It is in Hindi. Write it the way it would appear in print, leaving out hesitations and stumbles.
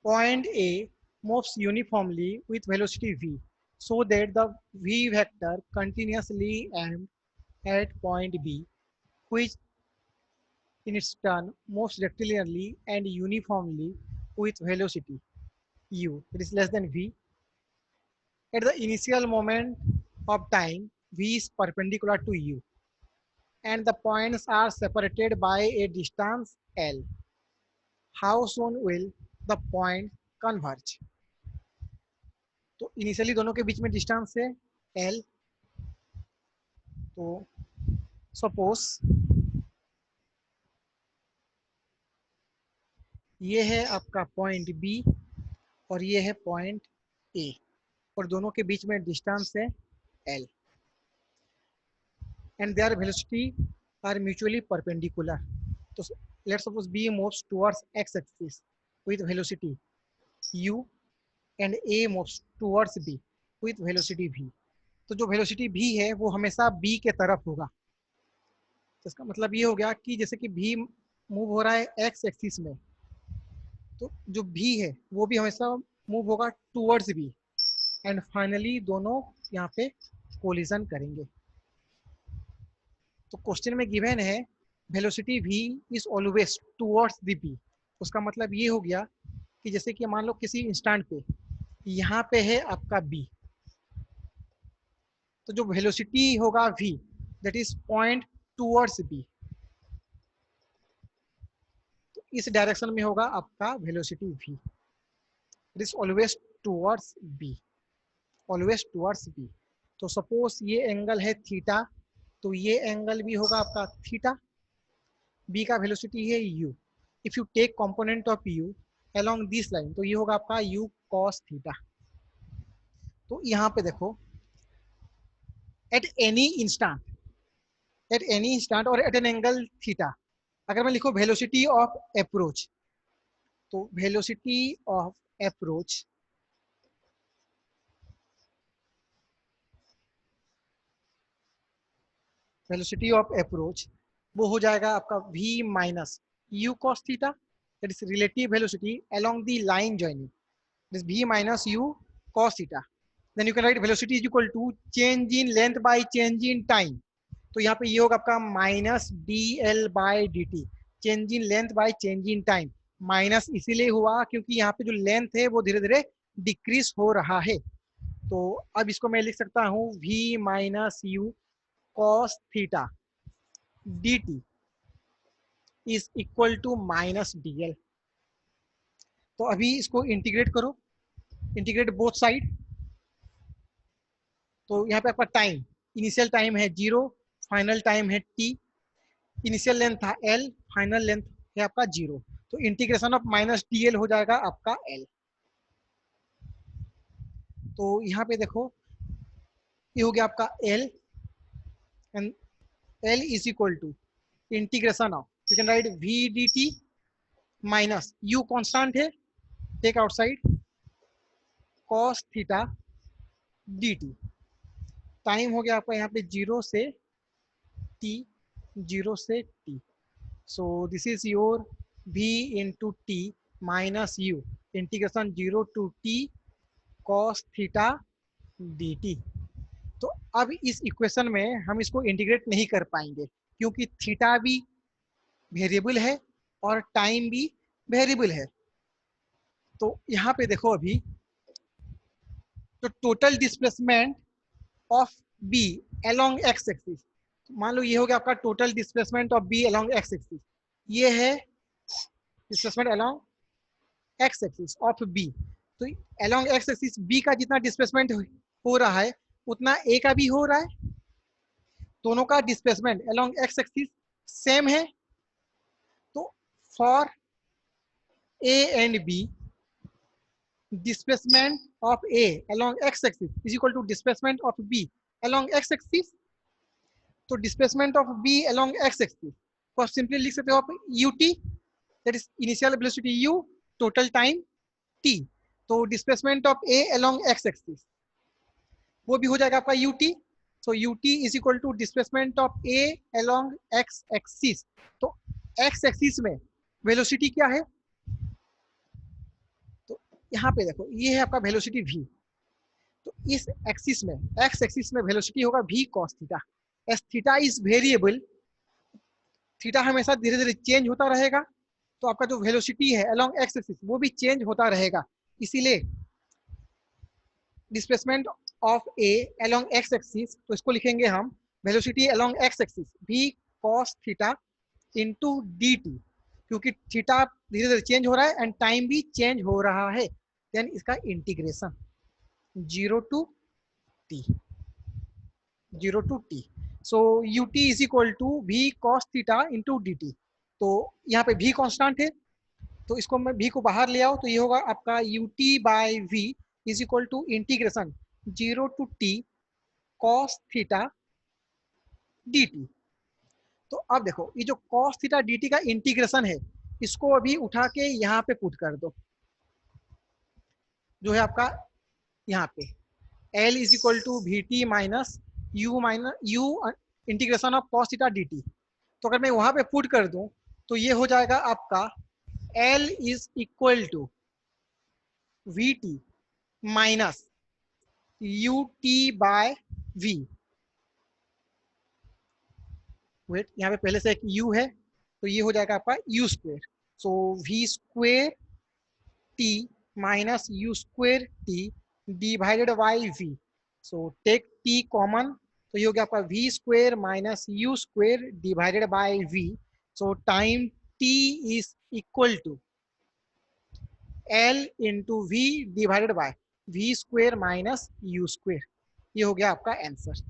point A moves uniformly with velocity v, so that the v vector continuously aimed at point B, which in its turn moves rectilinearly and uniformly with velocity u, it is less than v. At the initial moment of time, v is perpendicular to u, and the points are separated by a distance L. How soon will the point converge? तो इनिशियली दोनों के बीच में डिस्टेंस है L. तो सपोज ये है आपका पॉइंट B और ये है पॉइंट A, और दोनों के बीच में डिस्टेंस है L, and their velocity are mutually perpendicular. So let's suppose B moves towards x-axis with velocity u, and A moves towards B with velocity v. तो जो वेलोसिटी v है वो हमेशा b के तरफ होगा. तो इसका मतलब ये हो गया कि जैसे कि v मूव हो रहा है x एक्सिस में, तो जो v है वो भी हमेशा मूव होगा टूवर्ड्स b, एंड फाइनली दोनों यहाँ पे कोलिजन करेंगे. तो क्वेश्चन में गिवन है velocity v is always towards the b. उसका मतलब ये हो गया कि जैसे कि मान लो किसी इंस्टेंट पे यहाँ पे है आपका b, तो जो वेलोसिटी होगा v that is point towards b, तो इस डायरेक्शन में होगा आपका velocity v. It is always towards b, always towards b. तो सपोज ये एंगल है थीटा, तो ये एंगल भी होगा आपका थीटा. b का वेलोसिटी है u. If you take component of u along this line, तो ये होगा आपका u cos थीटा. तो यहाँ पे देखो एट एनी इंस्टेंट और एट एन एंगल थीटा, अगर मैं लिखूं वेलोसिटी ऑफ अप्रोच, तो वेलोसिटी ऑफ अप्रोच वो हो जाएगा आपका v minus u cos theta, that is relative velocity along the line joining, that is v minus u cos theta. Then you can write velocity is equal to change in length by change in time. तो यहाँ पे ये होगा आपका minus dl bye dt, change in length by change in time. Minus इसीलिए हुआ क्योंकि यहाँ पे जो लेंथ है वो धीरे धीरे डिक्रीज हो रहा है. तो अब इसको मैं लिख सकता हूँ v minus u cos theta dt is equal to minus dl. तो अभी इसको इंटीग्रेट करो, इंटीग्रेट बोथ साइड. तो यहाँ पे आपका टाइम, इनिशियल टाइम है 0, फाइनल टाइम है t. इनिशियल लेंथ था l, फाइनल लेंथ है आपका 0. तो इंटीग्रेशन ऑफ माइनस dl हो जाएगा आपका l. तो यहाँ पे देखो ये हो गया आपका l, and l is equal to integration of, you can write v dt minus u constant है, take outside, cos theta dt. Time हो गया आपका यहाँ पे 0 से t, 0 से t. So this is your v into T minus u, integration 0 to t cos theta dt. तो अब इस इक्वेशन में हम इसको इंटीग्रेट नहीं कर पाएंगे क्योंकि थीटा भी वेरिएबल है और टाइम भी वेरिएबल है. तो यहाँ पे देखो अभी तो total displacement of B along X axis, मान लो ये हो गया आपका total displacement of B along X axis, ये है displacement along X axis of B. तो अलोंग एक्स एक्सिस बी का जितना डिस्प्लेसमेंट हो रहा है उतना ए का भी हो रहा है. दोनों का displacement along X axis same है. तो for A and B displacement of A along x axis is equal to displacement of B along x axis. तो displacement of B along x axis को simply लिख सकते हो आप ut, that is initial velocity u, total time t. तो displacement of A along x axis वो भी हो जाएगा आपका ut. so ut is equal to displacement of A along x axis. तो x axis में velocity क्या है, तो यहाँ पे देखो ये है आपका वेलोसिटी v, तो इस एक्सिस में एक्स एक्सिस में वेलोसिटी होगा v cos theta, S theta is variable, theta हमेशा धीरे धीरे चेंज होता रहेगा, तो आपका जो वेलोसिटी है अलोंग एक्स एक्सिस वो भी चेंज होता रहेगा, इसीलिए displacement of a along X axis, तो इसको लिखेंगे हम velocity along X axis v cos theta into D T, क्योंकि थीटा धीरे धीरे चेंज हो रहा है एंड टाइम भी चेंज हो रहा है, देन इसका integration 0 to T, 0 to T, so U T is equal to V cos theta into D T, तो यहाँ पे v कॉन्स्टेंट है, तो इसको मैं v को बाहर ले आओ, तो ये होगा आपका U T by V is equal to integration 0 to T cos theta D T. तो अब देखो ये जो कॉस थीटा डी टी का इंटीग्रेशन है, इसको अभी उठा के यहाँ पे पुट कर दो, जो है आपका यहाँ पे L is equal to V T minus U integration of cos theta D T, तो अगर मैं वहां पे पुट कर दूं तो ये हो जाएगा आपका L is equal to V T minus U T by V, wait यहाँ पे पहले से एक u है, तो ये हो जाएगा आपका u square, so v square t minus u square t divided by v, so take t common, तो ये हो गया आपका v square minus u square divided by v, so time t is equal to l into v divided by v square minus u square, ये हो गया आपका आंसर।